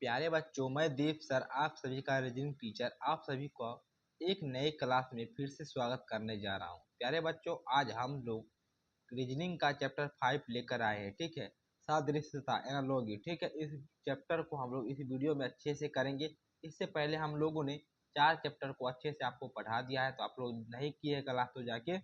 प्यारे बच्चों, मैं दीप सर आप सभी का रीजनिंग टीचर आप सभी को एक नए क्लास में फिर से स्वागत करने जा रहा हूं। प्यारे बच्चों, आज हम लोग रीजनिंग का चैप्टर 5 लेकर आए हैं। ठीक है, सादृश्यता एनालॉजी। ठीक है, इस चैप्टर को हम लोग इस वीडियो में अच्छे से करेंगे। इससे पहले हम लोगों ने 4 चैप्टर को अच्छे से आपको पढ़ा दिया है, तो आप लोग नहीं किए क्लास तो जाके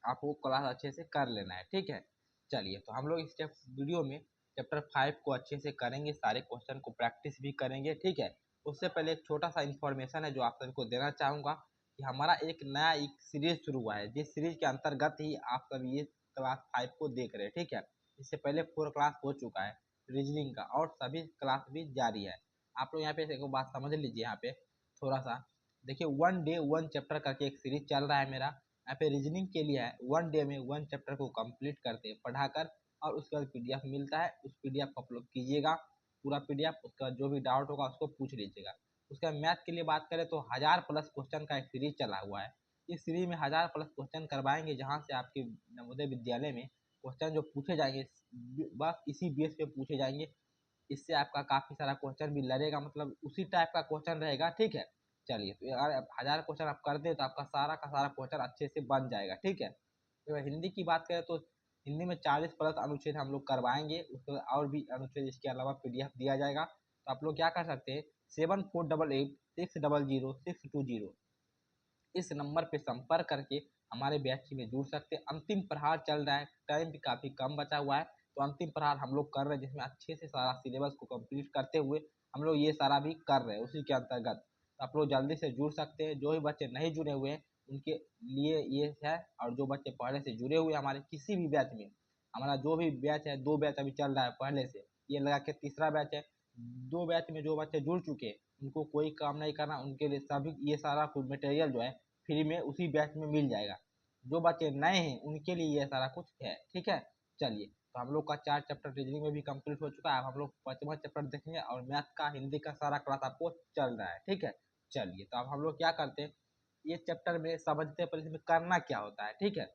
आपको क्लास अच्छे से कर लेना है। ठीक है, चलिए तो हम लोग इस वीडियो में चैप्टर 5 को अच्छे से करेंगे, सारे क्वेश्चन को प्रैक्टिस भी करेंगे। ठीक है, उससे पहले एक छोटा सा इन्फॉर्मेशन है जो आप सबको देना चाहूँगा कि हमारा एक नया एक सीरीज शुरू हुआ है, जिस सीरीज के अंतर्गत ही आप सब ये क्लास 5 को देख रहे हैं। ठीक है, इससे पहले 4 क्लास हो चुका है रीजनिंग का और सभी क्लास भी जारी है। आप लोग यहाँ पे एक बात समझ लीजिए, यहाँ पे थोड़ा सा देखिए, 1 डे 1 चैप्टर करके एक सीरीज चल रहा है मेरा। यहाँ पे रीजनिंग के लिए है 1 डे में 1 चैप्टर को कंप्लीट करते हैं पढ़ाकर, और उसके बाद पीडीएफ मिलता है। उस पीडीएफ को अपलोड कीजिएगा, पूरा पीडीएफ। उसका जो भी डाउट होगा उसको पूछ लीजिएगा। उसके बाद मैथ के लिए बात करें तो 1000+ क्वेश्चन का एक सीरीज चला हुआ है। इस सीरीज में 1000+ क्वेश्चन करवाएंगे, जहाँ से आपके नवोदय विद्यालय में क्वेश्चन जो पूछे जाएंगे बस इसी बेस पे पूछे जाएंगे। इससे आपका काफी सारा क्वेश्चन भी लड़ेगा, मतलब उसी टाइप का क्वेश्चन रहेगा। ठीक है, चलिए तो अगर 1000 क्वेश्चन आप कर दे तो आपका सारा का सारा क्वेश्चन अच्छे से बन जाएगा। ठीक है, तो हिंदी की बात करें तो हिंदी में 40+ अनुच्छेद हम लोग करवाएंगे। उसके बाद और भी अनुच्छेद इसके अलावा पीडीएफ दिया जाएगा। तो आप लोग क्या कर सकते हैं, 7488 600 620 इस नंबर पे संपर्क करके हमारे बैच में जुड़ सकते हैं। अंतिम प्रहार चल रहा है, टाइम भी काफ़ी कम बचा हुआ है, तो अंतिम प्रहार हम लोग कर रहे हैं, जिसमें अच्छे से सारा सिलेबस को कंप्लीट करते हुए हम लोग ये सारा भी कर रहे हैं उसी के अंतर्गत। तो आप लोग जल्दी से जुड़ सकते हैं। जो भी बच्चे नहीं जुड़े हुए हैं उनके लिए ये है, और जो बच्चे पहले से जुड़े हुए हमारे किसी भी बैच में, हमारा जो भी बैच है, 2 बैच अभी चल रहा है पहले से, ये लगा के तीसरा बैच है। 2 बैच में जो बच्चे जुड़ चुके हैं उनको कोई काम नहीं करना, उनके लिए सभी ये सारा कुछ मटेरियल जो है फ्री में उसी बैच में मिल जाएगा। जो बच्चे नए हैं उनके लिए ये सारा कुछ है। ठीक है, चलिए तो हम लोग का 4 चैप्टर रीजनिंग में भी कंप्लीट हो चुका है। अब हम लोग 5वां चैप्टर देखेंगे, और मैथ का हिंदी का सारा क्लास आपको चल रहा है। ठीक है, चलिए तो अब हम लोग क्या करते हैं, ये चैप्टर में समझते हैं पहले इसमें करना क्या होता है। ठीक है,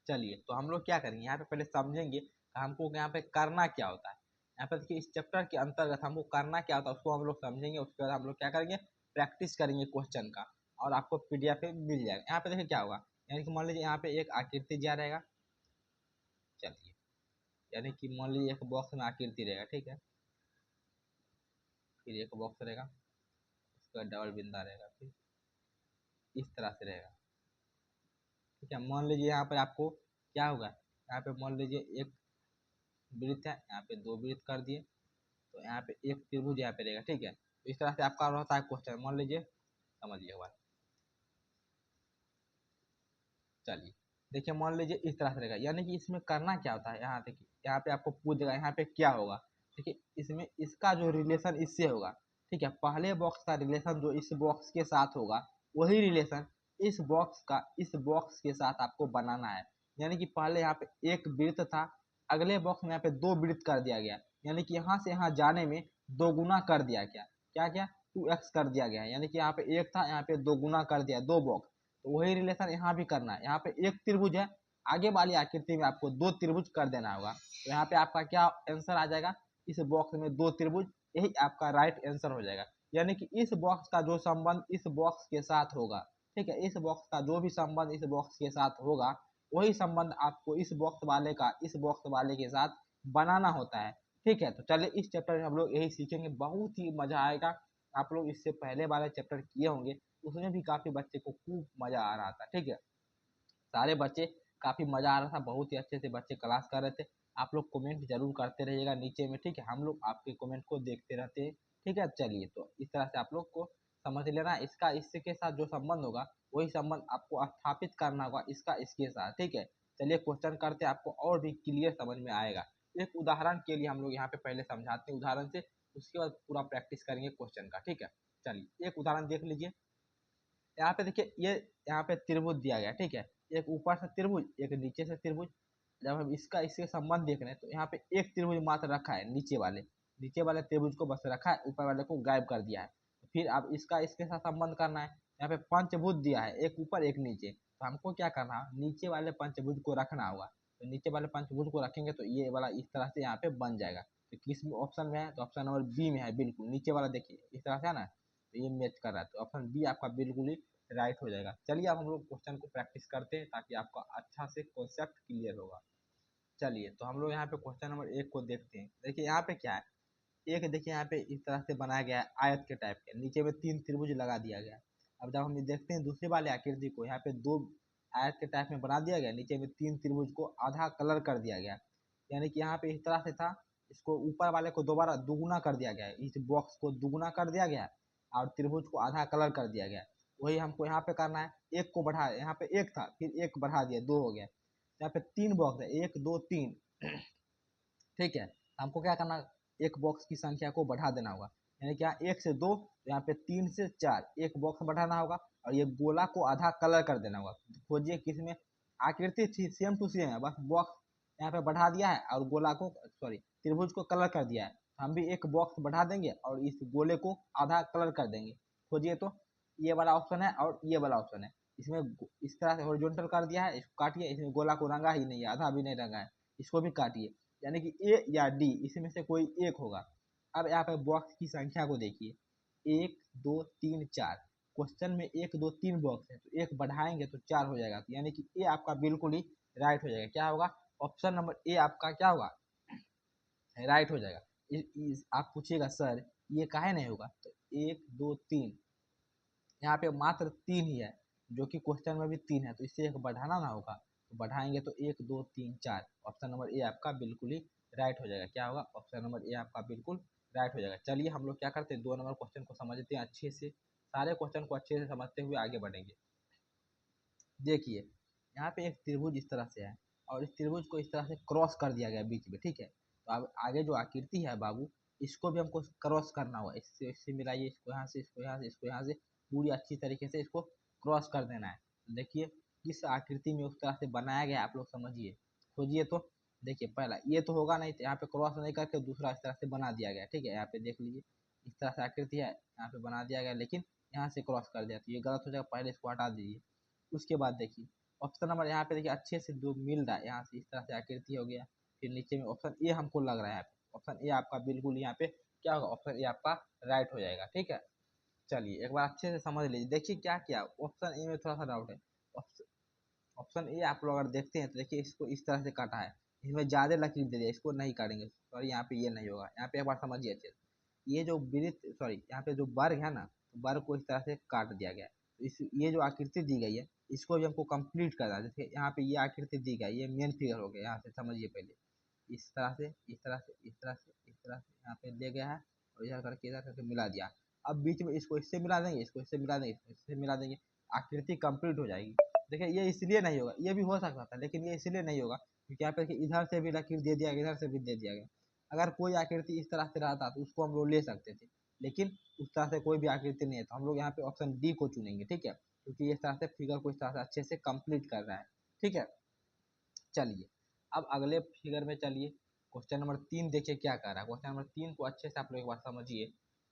चलिए तो हम लोग क्या करेंगे, यहाँ पे पहले समझेंगे हमको यहाँ पे करना क्या होता है। यहाँ पे देखिए, इस चैप्टर के अंतर्गत हमको करना क्या होता है उसको हम लोग समझेंगे। उसके बाद हम लोग क्या करेंगे, प्रैक्टिस करेंगे क्वेश्चन का, और आपको पीडीएफ पे मिल जाएगा। यहाँ पे देखिए क्या होगा, यानी कि मान लीजिए यहाँ पे एक आकृति दिया रहेगा। चलिए, यानी कि मान लीजिए एक बॉक्स में आकृति रहेगा। ठीक है, फिर एक बॉक्स रहेगा, उसका डबल बिंदा रहेगा, फिर इस तरह से रहेगा। ठीक है, मान लीजिए यहाँ पर आपको क्या होगा, यहाँ पे मान लीजिए एक वृत्त है, यहाँ पे 2 वृत्त कर दिए, तो यहाँ पे एक त्रिभुज यहाँ पे रहेगा। ठीक है, तो इस तरह से आपका रहता है क्वेश्चन। मान लीजिए, समझिए एक बार, चलिए देखिए, मान लीजिए इस तरह से रहेगा। यानी कि इसमें करना क्या होता है, यहाँ देखिए, यहाँ पे आपको पूछ देगा यहाँ पे क्या होगा। देखिए, इसमें इसका जो रिलेशन इससे होगा। ठीक है, पहले बॉक्स का रिलेशन जो इस बॉक्स के साथ होगा, वही रिलेशन इस बॉक्स का इस बॉक्स के साथ आपको बनाना है। यानी कि पहले यहाँ पे एक वृत्त था, अगले बॉक्स में यहाँ पे 2 वृत्त कर दिया गया। यानी कि यहाँ से यहाँ जाने में 2 गुना कर दिया गया। क्या क्या, 2x कर दिया गया है। यानी कि यहाँ पे एक था, यहाँ पे 2 गुना कर दिया, 2 बॉक्स। तो वही रिलेशन यहाँ भी करना है। यहाँ पे एक त्रिभुज है, आगे वाली आकृति में आपको 2 त्रिभुज कर देना होगा। तो यहाँ पे आपका क्या आंसर आ जाएगा, इस बॉक्स में 2 त्रिभुज, यही आपका राइट आंसर हो जाएगा। यानी कि इस बॉक्स का जो संबंध इस बॉक्स के साथ होगा, ठीक है, इस बॉक्स का जो भी संबंध इस बॉक्स के साथ होगा, वही संबंध आपको इस बॉक्स वाले का इस बॉक्स वाले के साथ बनाना होता है। ठीक है, तो चलिए इस चैप्टर में हम लोग यही सीखेंगे, बहुत ही मजा आएगा। आप लोग इससे पहले वाले चैप्टर किए होंगे, उसमें भी काफी बच्चे को खूब मजा आ रहा था। ठीक है, सारे बच्चे काफी मजा आ रहा था, बहुत ही अच्छे से बच्चे क्लास कर रहे थे। आप लोग कमेंट जरूर करते रहिएगा नीचे में। ठीक है, हम लोग आपके कमेंट को देखते रहते हैं। ठीक है, चलिए तो इस तरह से आप लोग को समझ लेना, इसका इसके साथ जो संबंध होगा वही संबंध आपको स्थापित करना होगा इसका इसके साथ। ठीक है, चलिए क्वेश्चन करते हैं, आपको और भी क्लियर समझ में आएगा। एक उदाहरण के लिए हम लोग यहाँ पे पहले समझाते हैं उदाहरण से, उसके बाद पूरा प्रैक्टिस करेंगे क्वेश्चन का। ठीक है, चलिए एक उदाहरण देख लीजिए। यहाँ पे देखिए, ये यहाँ पे त्रिभुज दिया गया। ठीक है, एक ऊपर से त्रिभुज, एक नीचे से त्रिभुज। जब हम इसका इसके संबंध देख रहे हैं तो यहाँ पे एक त्रिभुज मात्र रखा है, नीचे वाले त्रिभुज को बस रखा है, ऊपर वाले को गायब कर दिया है। फिर अब इसका इसके साथ संबंध करना है। यहाँ पे पंचभुज दिया है, एक ऊपर एक नीचे, तो हमको क्या करना है, नीचे वाले पंचभुज को रखना होगा। तो नीचे वाले पंचभुज को रखेंगे तो ये वाला इस तरह से यहाँ पे बन जाएगा। तो किस में ऑप्शन में है, तो ऑप्शन नंबर बी में है बिल्कुल नीचे वाला, देखिए इस तरह से है ना, तो ये मैच कर रहा है, तो ऑप्शन बी आपका बिल्कुल ही राइट हो जाएगा। चलिए अब हम लोग क्वेश्चन को प्रैक्टिस करते हैं ताकि आपका अच्छा से कॉन्सेप्ट क्लियर होगा। चलिए तो हम लोग यहाँ पे क्वेश्चन नंबर 1 को देखते हैं। देखिए यहाँ पे क्या है, एक देखिए यहाँ पे इस तरह से बनाया गया है आयत के टाइप के, नीचे में 3 त्रिभुज लगा दिया गया है। अब जब हम देखते हैं दूसरे वाले आकृति को, यहाँ पे 2 आयत के टाइप में बना दिया गया, नीचे में 3 त्रिभुज को आधा कलर कर दिया गया, यानी कि यहाँ पे इस तरह से था, इसको ऊपर वाले को दोबारा दुगुना कर दिया गया है, इस बॉक्स को दुगुना कर दिया गया और त्रिभुज को आधा कलर कर दिया गया। वही हमको यहाँ पे करना है, एक को बढ़ा, यहाँ पे एक था फिर एक बढ़ा दिया, 2 हो गया, यहाँ पे 3 बॉक्स है, 1 2 3 ठीक है, हमको क्या करना, एक बॉक्स की संख्या को बढ़ा देना होगा, यानी कि यहाँ 1 से 2, तो यहाँ पे 3 से 4, एक बॉक्स बढ़ाना होगा और ये गोला को आधा कलर कर देना होगा। खोजिए किसमें, आकृति थी सेम टू सेम है, बस बॉक्स यहाँ पे बढ़ा दिया है और गोला को सॉरी त्रिभुज को कलर कर दिया है। हम भी एक बॉक्स बढ़ा देंगे और इस गोले को आधा कलर कर देंगे। खोजिए तो ये वाला ऑप्शन है और ये वाला ऑप्शन है, इसमें इस तरह से हॉरिजॉन्टल कर दिया है, इसको काटिए, इसमें गोला को रंगा ही नहीं है, आधा भी नहीं रंगा है, इसको भी काटिए, यानी कि ए या डी इसमें से कोई एक होगा। अब यहाँ पे बॉक्स की संख्या को देखिए, 1 2 3 4, क्वेश्चन में 1 2 3 बॉक्स है, तो एक बढ़ाएंगे तो 4 हो जाएगा, तो यानी कि ए आपका बिल्कुल ही राइट हो जाएगा। क्या होगा, ऑप्शन नंबर ए आपका क्या होगा, राइट हो जाएगा। आप पूछिएगा सर ये काहे नहीं होगा, तो 1 2 3 यहाँ पे मात्र 3 ही है, जो कि क्वेश्चन में भी 3 है, तो इससे एक बढ़ाना ना होगा, तो बढ़ाएंगे तो 1 2 3 4, ऑप्शन नंबर ए आपका बिल्कुल ही राइट हो जाएगा। क्या होगा, ऑप्शन नंबर ए आपका बिल्कुल राइट हो जाएगा। चलिए हम लोग क्या करते हैं, 2 नंबर क्वेश्चन को समझते हैं अच्छे से, सारे क्वेश्चन को अच्छे से समझते हुए आगे बढ़ेंगे। देखिए यहाँ पे एक त्रिभुज इस तरह से है और इस त्रिभुज को इस तरह से क्रॉस कर दिया गया बीच में, ठीक है, तो अब आगे जो आकृति है बाबू, इसको भी हमको क्रॉस करना होगा, इससे इससे मिलाइए, इसको यहाँ से, इसको यहाँ से, इसको यहाँ से, पूरी अच्छी तरीके से इसको क्रॉस कर देना है। देखिए किस आकृति में उस तरह से बनाया गया, आप लोग समझिए, खोजिए तो। देखिए पहला ये तो होगा नहीं, तो यहाँ पे क्रॉस नहीं करके दूसरा इस तरह से बना दिया गया, ठीक है, यहाँ पे देख लीजिए इस तरह से आकृति है, यहाँ पे बना दिया गया, लेकिन यहाँ से क्रॉस कर दिया, तो ये गलत हो जाएगा, पहले इसको हटा दीजिए। उसके बाद देखिए ऑप्शन नंबर यहाँ पे देखिए अच्छे से जो मिल रहा है, यहाँ से इस तरह से आकृति हो गया, फिर नीचे में ऑप्शन ए हमको लग रहा है, ऑप्शन ए आपका बिल्कुल यहाँ पे क्या होगा, ऑप्शन ए आपका राइट हो जाएगा, ठीक है। चलिए एक बार अच्छे से समझ लीजिए, देखिए क्या क्या ऑप्शन ए में थोड़ा सा डाउट है। ऑप्शन ए आप लोग अगर देखते हैं तो देखिए इसको इस तरह से काटा है, इसमें ज्यादा लकीर दे दिया, इसको नहीं काटेंगे, सॉरी यहाँ पे ये नहीं होगा, यहाँ पे एक बार समझिए अच्छे से, ये जो वृत्त सॉरी यहाँ पे जो वर्ग है ना, तो वर्ग को इस तरह से काट दिया गया है, तो इस ये जो आकृति दी गई है इसको भी हमको कंप्लीट करना है। जैसे यहाँ पे ये आकृति दी गई, ये मेन फिगर हो गया, यहाँ से समझिए पहले, इस तरह से इस तरह से इस तरह से इस तरह से यहाँ पे ले गया है और इधर करके मिला दिया। अब बीच में इसको इससे मिला देंगे, इसको इससे मिला देंगे, इसको इससे मिला देंगे, आकृति कंप्लीट हो जाएगी। देखिए ये इसलिए नहीं होगा, ये भी हो सकता था लेकिन ये इसलिए नहीं होगा क्योंकि यहाँ पे इधर से भी लकीर दे दिया गया, इधर से भी दे दिया गया। अगर कोई आकृति इस तरह से रहता तो उसको हम लोग ले सकते थे, लेकिन उस तरह से कोई भी आकृति नहीं है, तो हम लोग यहाँ पे ऑप्शन डी को चुनेंगे, ठीक है, क्योंकि इस तरह से फिगर को इस तरह से अच्छे से कंप्लीट कर रहा है, ठीक है। चलिए अब अगले फिगर में चलिए, क्वेश्चन नंबर 3 देखिए क्या कर रहा है, क्वेश्चन नंबर 3 को अच्छे से आप लोग एक बार समझिए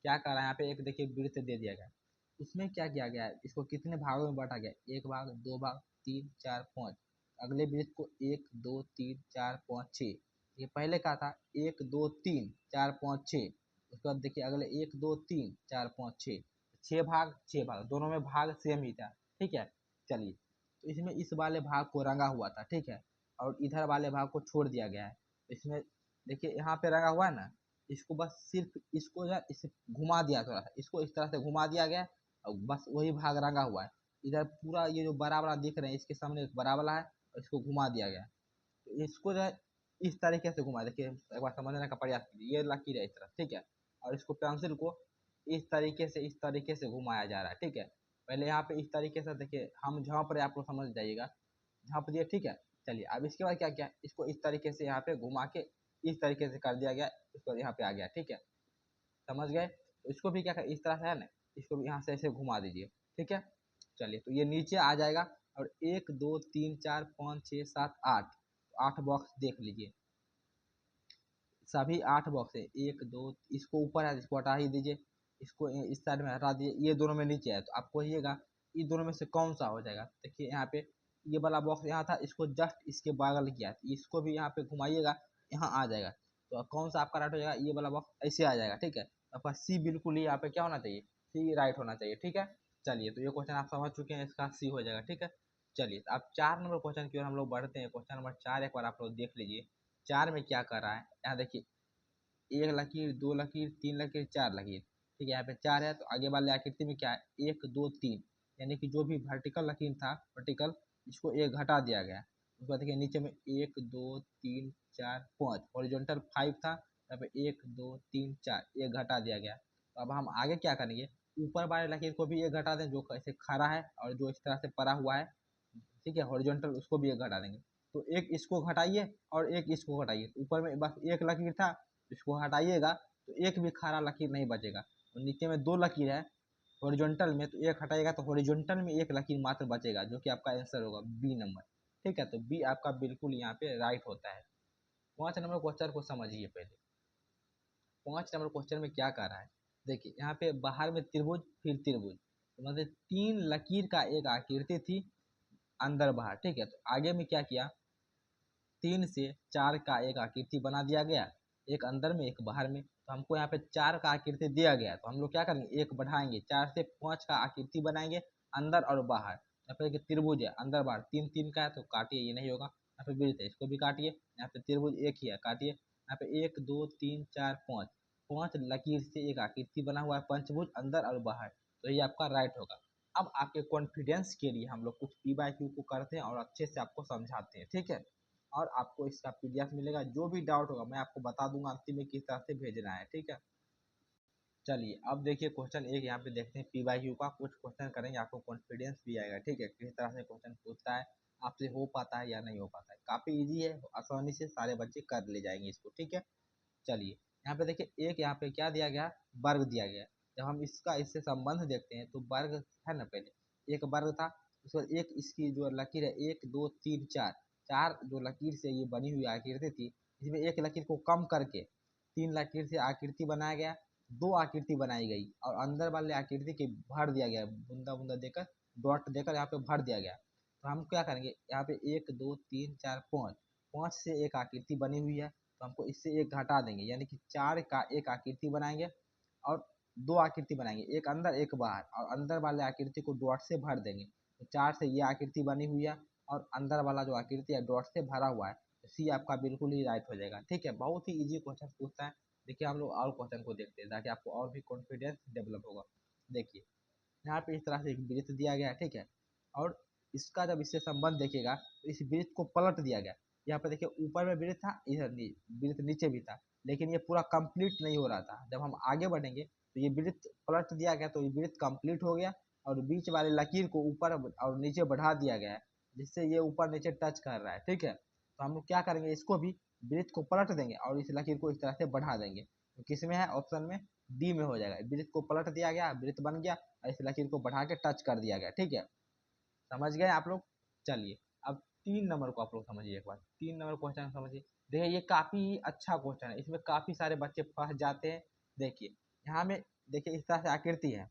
क्या कर रहा है। यहाँ पे एक देखिए वृत्त दे दिया गया है, उसमें क्या किया गया है, इसको कितने भागों में बांटा गया, 1 भाग 2 भाग 3 4 5, अगले वृत्त को 1 2 3 4 5 6, ये पहले का था 1 2 3 4 5 6, उसके बाद देखिए अगले 1 2 3 4 5 6, 6 भाग 6 भाग, दोनों में भाग सेम ही था, ठीक है। चलिए तो इसमें इस वाले भाग को रंगा हुआ था, ठीक है, और इधर वाले भाग को छोड़ दिया गया है, तो इसमें देखिए यहाँ पे रंगा हुआ है ना, इसको बस सिर्फ इसको जो है इसे घुमा दिया, थोड़ा सा इसको इस तरह से घुमा दिया गया और बस वही भाग रंगा हुआ है। इधर पूरा ये जो बड़ा बड़ा दिख रहे हैं इसके सामने एक बड़ा वाला है और इसको घुमा दिया गया, तो इसको जो है इस तरीके से घुमा, देखिए एक बार समझने का प्रयास कीजिए, ये लकीर है इस तरह, ठीक है, और इसको पेंसिल को इस तरीके से घुमाया जा रहा है, ठीक है। पहले यहाँ पे इस तरीके से देखिए हम जहाँ पर आप लोग समझ जाइएगा, जहाँ पर दिए, ठीक है। चलिए अब इसके बाद क्या क्या, इसको इस तरीके से यहाँ पे घुमा के इस तरीके से कर दिया गया, इसको यहाँ पे आ गया, ठीक है, समझ गए। तो इसको भी क्या कर, इस तरह से है ना, इसको भी यहाँ से ऐसे घुमा दीजिए, ठीक है। चलिए तो ये नीचे आ जाएगा और 1 2 3 4 5 6 7 8, 8 बॉक्स देख लीजिए, सभी 8 बॉक्स है, 1 2, इसको ऊपर है इसको हटा ही दीजिए, इसको इस साइड में हटा दीजिए, ये दोनों में नीचे है, तो आपको कहिएगा ये दोनों में से कौन सा हो जाएगा। देखिए यहाँ पे ये वाला बॉक्स यहाँ था, इसको जस्ट इसके बगल किया, इसको भी यहाँ पे घुमाइएगा, यहाँ आ जाएगा, तो कौन सा आपका राइट हो जाएगा, ये वाला बॉक्स ऐसे आ जाएगा, ठीक है। आपका सी बिल्कुल ही यहाँ पे क्या होना चाहिए, सी राइट होना चाहिए, ठीक है। चलिए तो ये क्वेश्चन आप समझ चुके हैं, इसका सी हो जाएगा, ठीक है। चलिए तो अब 4 नंबर क्वेश्चन की ओर हम लोग बढ़ते हैं। क्वेश्चन नंबर 4 एक बार आप लोग देख लीजिए। 4 में क्या कर रहा है, यहाँ देखिए 1 लकीर, 2 लकीर, 3 लकीर, 4 लकीर, ठीक है। यहाँ पे 4 है तो आगे वाले आकृति में क्या है, 1 2 3, यानी कि जो भी वर्टिकल लकीर था, वर्टिकल, इसको 1 घटा दिया गया। उसके बाद देखिए नीचे में 1 2 3 4 5, हॉरिजॉन्टल 5 था, यहाँ पे 1 2 3 4, 1 घटा दिया गया। तो अब हम आगे क्या करेंगे, ऊपर वाले लकीर को भी 1 घटा दें, जो ऐसे खड़ा है और जो इस तरह से पड़ा हुआ है, ठीक है, हॉरिजॉन्टल, उसको भी 1 घटा देंगे। तो एक इसको घटाइए और एक इसको घटाइए, ऊपर में बस 1 लकीर था, इसको हटाइएगा तो एक भी खारा लकीर नहीं बचेगा। और नीचे में 2 लकीर है हॉरिजॉन्टल में, तो एक हटाइएगा तो हॉरिजॉन्टल में 1 लकीर मात्र बचेगा, जो कि आपका आंसर होगा बी नंबर, ठीक है। तो बी आपका बिल्कुल यहाँ पे राइट होता है। 5 नंबर क्वेश्चन को समझिए पहले। 5 नंबर क्वेश्चन में क्या कर रहा है, देखिए यहाँ पे बाहर में त्रिभुज, फिर त्रिभुज, तो मतलब 3 लकीर का एक आकृति थी अंदर बाहर, ठीक है। तो आगे में क्या किया, 3 से 4 का एक आकृति बना दिया गया, एक अंदर में एक बाहर में। तो हमको यहाँ पे 4 का आकृति दिया गया, तो हम लोग क्या करेंगे, एक बढ़ाएंगे, 4 से 5 का आकृति बनाएंगे अंदर और बाहर। यहाँ पे देखिए त्रिभुज है, अंदर बाहर 3 3 का है तो काटिए, ये नहीं होगा। यहाँ पे वृत्त है, इसको भी काटिए। यहाँ पे त्रिभुज एक ही है, काटिए। यहाँ पे 1 2 3 4 5, 5 लकीर से एक आकृति बना हुआ है, पंचभुज, अंदर और बाहर, तो ये आपका राइट होगा। अब आपके कॉन्फिडेंस के लिए हम लोग कुछ पी बाई क्यू को करते हैं और अच्छे से आपको समझाते हैं, ठीक है। और आपको इसका पीडीएफ मिलेगा, जो भी डाउट होगा मैं आपको बता दूंगा अंतिम में किस तरह से भेजना है, ठीक है। चलिए अब देखिए क्वेश्चन एक यहाँ पे देखते हैं पी वाई क्यू का। कुछ क्वेश्चन करेंगे, आपको कॉन्फिडेंस भी आएगा, ठीक है, किस तरह से क्वेश्चन पूछता है, आपसे हो पाता है या नहीं हो पाता है। काफी इजी है, आसानी से सारे बच्चे कर ले जाएंगे इसको, ठीक है। चलिए यहाँ पे देखिए एक यहाँ पे क्या दिया गया, वर्ग दिया गया। जब हम इसका इससे संबंध देखते हैं तो वर्ग है ना, पहले एक वर्ग था, उसके बाद एक इसकी जो लकीर है 1 2 3 4, 4 जो लकीर से ये बनी हुई आकृति थी, इसमें एक लकीर को कम करके 3 लकीर से आकृति बनाया गया, 2 आकृति बनाई गई और अंदर वाले आकृति के भर दिया गया, बूंदा बूंदा देकर, डॉट देकर यहाँ पे भर दिया गया। तो हम क्या करेंगे, यहाँ पे 1 2 3 4 5, 5 से एक आकृति बनी हुई है, तो हमको इससे एक घटा देंगे, यानी कि 4 का एक आकृति बनाएंगे और 2 आकृति बनाएंगे, एक अंदर एक बाहर, और अंदर वाले आकृति को डॉट से भर देंगे। तो 4 से ये आकृति बनी हुई है और अंदर वाला जो आकृति है डॉट से भरा हुआ है, तो सी आपका बिल्कुल ही राइट हो जाएगा, ठीक है। बहुत ही इजी क्वेश्चन पूछता है। देखिए हम लोग और क्वेश्चन को देखते हैं ताकि आपको और भी कॉन्फिडेंस डेवलप होगा। देखिए यहाँ पे इस तरह से एक वृत्त दिया गया है, ठीक है, और इसका जब इससे संबंध देखिएगा तो इस वृत्त को पलट दिया गया। यहाँ पे देखिए ऊपर में वृत्त था, इधर वृत्त नीचे भी था, लेकिन ये पूरा कंप्लीट नहीं हो रहा था। जब हम आगे बढ़ेंगे तो ये वृत्त पलट दिया गया, तो ये वृत्त कंप्लीट हो गया और बीच वाले लकीर को ऊपर और नीचे बढ़ा दिया गया है, जिससे ये ऊपर नीचे टच कर रहा है, ठीक है। तो हम लोग क्या करेंगे, इसको भी वृत्त को पलट देंगे और इस लकीर को इस तरह से बढ़ा देंगे। तो किस में है, ऑप्शन में डी में हो जाएगा। वृत्त को पलट दिया गया, वृत्त बन गया और इस लकीर को बढ़ा के टच कर दिया गया, ठीक है। समझ गए आप लोग। चलिए अब 3 नंबर को आप लोग समझिए एक बार। 3 नंबर क्वेश्चन समझिए। देखिए ये काफी अच्छा क्वेश्चन है, इसमें काफी सारे बच्चे फंस जाते हैं। देखिए यहाँ में देखिए इस तरह से आकृति है,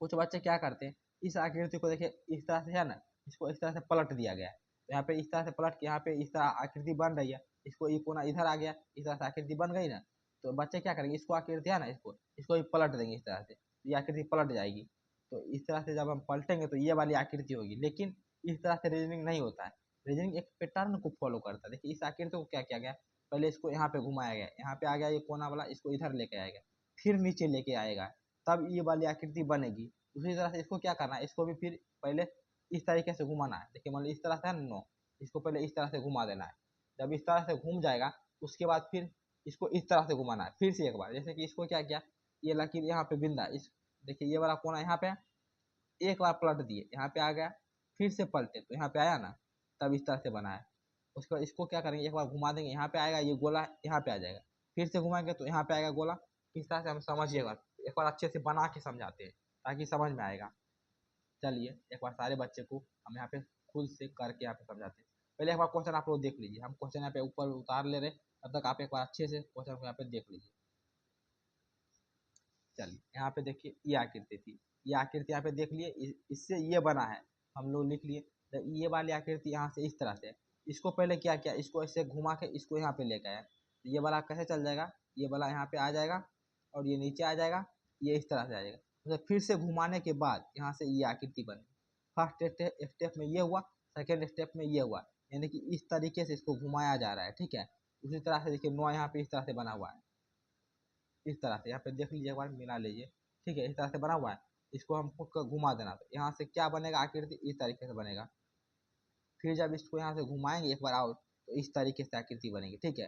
कुछ बच्चे क्या करते हैं, इस आकृति को देखिए इस तरह से है ना, इसको इस तरह से पलट दिया गया है। तो यहाँ पे इस तरह से पलट के यहाँ पे इस तरह आकृति बन रही है, इसको ये कोना इधर आ गया, इस तरह से आकृति बन गई ना। तो बच्चे क्या करेंगे, इसको आकृति है ना, इसको इसको भी पलट देंगे इस तरह से, ये आकृति पलट जाएगी। तो इस तरह से जब हम पलटेंगे तो ये वाली आकृति होगी, लेकिन इस तरह से रीजनिंग नहीं होता है। रीजनिंग एक पैटर्न को फॉलो करता है। देखिए इस आकृति को क्या किया गया, पहले इसको यहाँ पे घुमाया गया, यहाँ पे आ गया ये कोना वाला, इसको इधर लेके आएगा, फिर नीचे लेके आएगा, तब ये वाली आकृति बनेगी। उसी तरह से इसको क्या करना है, इसको भी फिर पहले इस तरीके से घुमाना है। देखिए मान लो इस तरह से है नो, इसको पहले इस तरह से घुमा देना है। जब इस तरह से घूम जाएगा उसके बाद फिर इसको इस तरह से घुमाना है फिर से एक बार। जैसे कि इसको क्या किया, ये लकीर यहाँ पे बिंदा, इस देखिए ये वाला कोना यहाँ पे है, एक बार पलट दिए, यहाँ पे आ गया, फिर से पलटे तो यहाँ पे आया ना, तब इस तरह से बना है। उसके बाद इसको क्या करेंगे, एक बार घुमा देंगे, यहाँ पे आएगा, ये गोला यहाँ पे आ जाएगा, फिर से घुमाएंगे तो यहाँ पे आएगा गोला। इस तरह से हम समझिएगा, एक बार अच्छे से बना के समझाते हैं ताकि समझ में आएगा। चलिए एक बार सारे बच्चे को हम यहाँ पे खुद से करके यहाँ पे समझाते हैं। पहले एक बार क्वेश्चन आप लोग देख लीजिए, हम क्वेश्चन यहाँ पे ऊपर उतार ले रहे, तब तक आप एक बार अच्छे से क्वेश्चन को यहाँ पे देख लीजिए। चलिए यहाँ पे देखिए ये आकृति थी, ये आकृति यहाँ पे देख लिए, इससे ये बना है, हम लोग लिख लिए। तो ये वाली आकृति यहाँ से इस तरह से, इसको पहले क्या किया, इसको ऐसे घुमा के इसको यहाँ पे लेके आया, तो ये वाला कैसे चल जाएगा, ये वाला यहाँ पे आ जाएगा और ये नीचे आ जाएगा, ये इस तरह से आ जाएगा। तो फिर से घुमाने के बाद यहाँ से ये आकृति बनी। फर्स्ट स्टेप में ये हुआ, सेकेंड स्टेप में ये हुआ, यानी कि इस तरीके से इसको घुमाया जा रहा है। ठीक है, उसी तरह से देखिए 9 यहाँ पे इस तरह से बना हुआ है, इस तरह से यहाँ पे देख लीजिए एक बार, मिला लीजिए। ठीक है, इस तरह से बना हुआ है, इसको हमको घुमा देना। तो यहाँ से क्या बनेगा, आकृति इस तरीके से बनेगा। फिर जब इसको यहाँ से घुमाएंगे एक बार आउट, तो इस तरीके से आकृति बनेगी। ठीक है,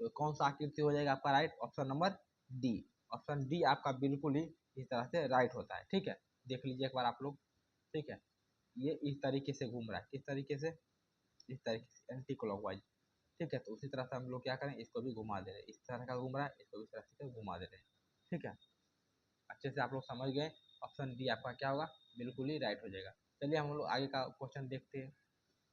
तो कौन सा आकृति हो जाएगा आपका right, option number D. Option D आपका बिल्कुल ही इस तरह से राइट होता है। ठीक है, देख लीजिए एक बार आप लोग। ठीक है, ये इस तरीके से घूम रहा है, किस तरीके से, इस तरीके से एंटी क्लॉकवाइज। ठीक है, तो उसी तरह से हम लोग क्या करें, इसको भी घुमा दे रहे हैं, इस तरह का घूम रहा है, इसको भी इस तरह से घुमा दे रहे हैं। ठीक है, अच्छे से आप लोग समझ गए, ऑप्शन डी आपका क्या होगा, बिल्कुल ही राइट हो जाएगा। चलिए हम लोग आगे का क्वेश्चन देखते हैं।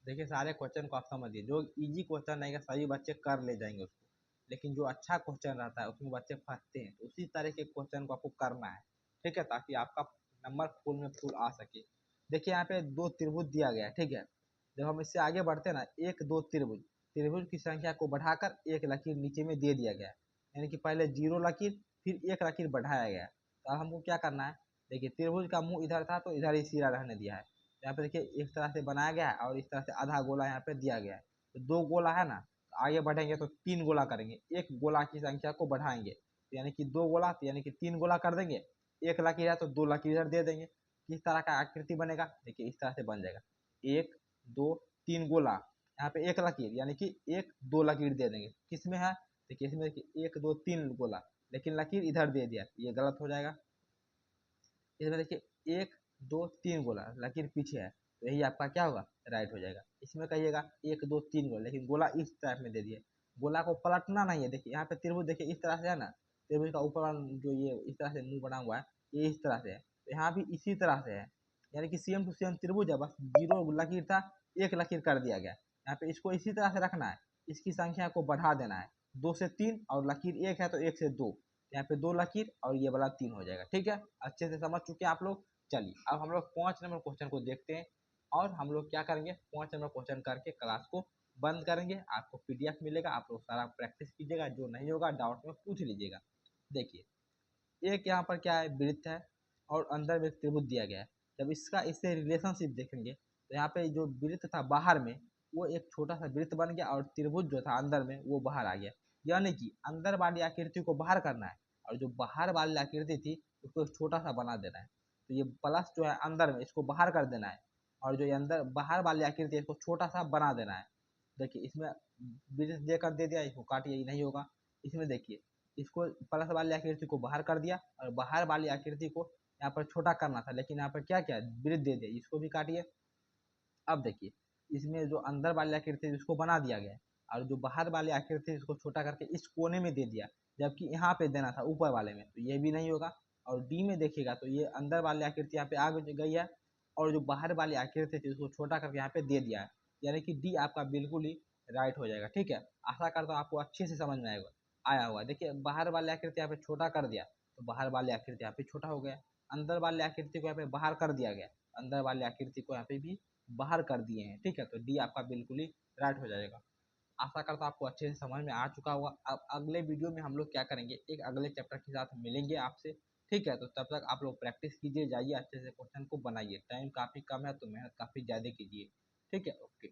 देखिए सारे क्वेश्चन को आप समझिए, जो इजी क्वेश्चन रहेगा सभी बच्चे कर ले जाएंगे उसको, लेकिन जो अच्छा क्वेश्चन रहता है उसमें बच्चे फंसते हैं। तो उसी तरह के क्वेश्चन को आपको करना है। ठीक है, ताकि आपका नंबर फुल में फुल आ सके। देखिए यहाँ पे दो त्रिभुज दिया गया है। ठीक है, जब हम इससे आगे बढ़ते हैं ना, एक दो त्रिभुज, त्रिभुज की संख्या को बढ़ाकर एक लकीर नीचे में दे दिया गया है, यानी कि पहले 0 लकीर फिर एक लकीर बढ़ाया गया है। तो अब हमको क्या करना है, देखिए त्रिभुज का मुंह इधर था तो इधर ही सिरा रहने दिया है। यहाँ पे देखिए इस तरह से बनाया गया है और इस तरह से आधा गोला यहाँ पे दिया गया है। तो 2 गोला है ना, तो आगे बढ़ेंगे तो 3 गोला करेंगे, एक गोला की संख्या को बढ़ाएंगे, तो यानी कि 2 गोला, तो यानी कि 3 गोला कर देंगे। एक लकीर है तो 2 लकीर इधर दे देंगे। किस तरह का आकृति बनेगा, देखिए इस तरह से बन जाएगा, 1 2 3 गोला, यहाँ पे एक लकीर, यानी कि 1 2 लकीर दे देंगे। किसमें है, देखिए इसमें देखिए 1 2 3 गोला, लेकिन लकीर इधर दे दिया, ये गलत हो जाएगा। इसमें देखिए 1 2 3 गोला, लकीर पीछे है, तो यही आपका क्या होगा, राइट हो जाएगा। इसमें कहिएगा 1 2 3 गोला, लेकिन गोला इस टाइप में दे दिए, गोला को पलटना नहीं है। देखिए यहाँ पे त्रिभुज देखिए इस तरह से है ना, त्रिभुज का ऊपर वाला जो ये इस तरह से मुंह बना हुआ है, ये इस तरह से है, तो यहाँ भी इसी तरह से है, यानी कि सेम टू सेम त्रिभुज है, बस 0 लकीर था, एक लकीर कर दिया गया। यहाँ पे इसको इसी तरह से रखना है, इसकी संख्या को बढ़ा देना है, 2 से 3 और लकीर 1 है तो 1 से 2, यहाँ पे 2 लकीर और ये वाला 3 हो जाएगा। ठीक है, अच्छे से समझ चुके हैं आप लोग। चलिए अब हम लोग 5 नंबर क्वेश्चन को देखते हैं, और हम लोग क्या करेंगे, 5 नंबर क्वेश्चन करके क्लास को बंद करेंगे। आपको पीडीएफ मिलेगा, आप लोग सारा प्रैक्टिस कीजिएगा, जो नहीं होगा डाउट में पूछ लीजिएगा। देखिए एक यहाँ पर क्या है, वृत्त है और अंदर में एक त्रिभुज दिया गया है। जब इसका इससे रिलेशनशिप देखेंगे तो यहाँ पे जो वृत्त था बाहर में, वो एक छोटा सा वृत्त बन गया, और त्रिभुज जो था अंदर में वो बाहर आ गया। यानी कि अंदर वाली आकृति को बाहर करना है, और जो बाहर वाली आकृति थी उसको एक छोटा सा बना देना है। तो ये प्लस जो है अंदर में, इसको बाहर कर देना है, और जो ये अंदर बाहर वाली आकृति है इसको छोटा सा बना देना है। देखिए इसमें वृत्त देकर दे दिया, इसको काटिए, ये नहीं होगा। इसमें देखिए इसको प्लस वाली आकृति को बाहर कर दिया, और बाहर वाली आकृति को यहाँ पर छोटा करना था, लेकिन यहाँ पर क्या क्या वृत्त दे दिया, इसको भी काटिए। अब देखिए इसमें जो अंदर वाली आकृति है उसको बना दिया गया, और जो बाहर वाली आकृति है इसको छोटा करके इस कोने में दे दिया, जबकि यहाँ पे देना था ऊपर वाले में, तो ये भी नहीं होगा। और डी में देखिएगा तो ये अंदर वाली आकृति यहाँ पे आ गई है, और जो बाहर वाली आकृति थी उसको छोटा करके यहाँ पे दे दिया है, यानी कि डी आपका बिल्कुल ही राइट हो जाएगा। ठीक है, आशा करता हूँ आपको अच्छे से समझ में आया हुआ। देखिए बाहर वाली आकृति यहाँ पे छोटा कर दिया, तो बाहर वाली आकृति यहाँ पे छोटा हो गया। अंदर वाली आकृति को यहाँ पे बाहर कर दिया गया, अंदर वाली आकृति को यहाँ पे भी बाहर कर दिए हैं। ठीक है, तो डी आपका बिल्कुल ही राइट हो जाएगा। आशा करता हूँ आपको अच्छे से समझ में आ चुका होगा। अब अगले वीडियो में हम लोग क्या करेंगे, एक अगले चैप्टर के साथ मिलेंगे आपसे। ठीक है, तो तब तक आप लोग प्रैक्टिस कीजिए, जाइए अच्छे से क्वेश्चन को बनाइए। टाइम काफ़ी कम है तो मेहनत काफ़ी ज़्यादा कीजिए। ठीक है, ओके।